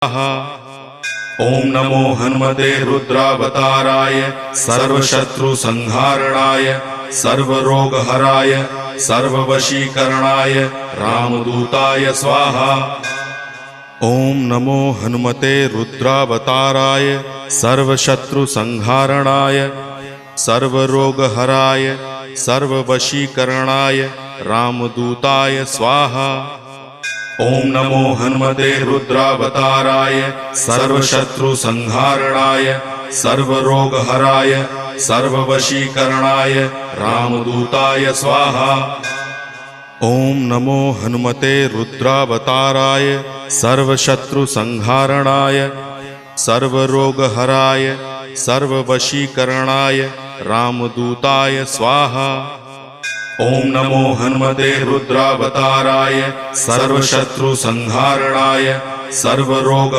ओम नमो हनुमते रुद्रावताराय सर्वशत्रुसंहारणाय सर्वरोगहराय सर्ववशीकरणाय रामदूताय स्वाहा। ओम नमो हनुमते रुद्रावताराय सर्वशत्रुसंहारणाय सर्वरोगहराय सर्ववशीकरणाय रामदूताय स्वाहा। ओम नमो हनुमते रुद्रावताराय सर्वशत्रुसंहारणाय सर्वरोगहराय सर्ववशीकरणाय रामदूताय स्वाहा। ओम नमो हनुमते रुद्रावताराय सर्वशत्रुसंहारणाय सर्वरोगहराय सर्ववशीकरणाय रामदूताय स्वाहा। ओम नमो हनुमते रुद्रावताराय सर्वशत्रुसंहारणाय सर्वरोग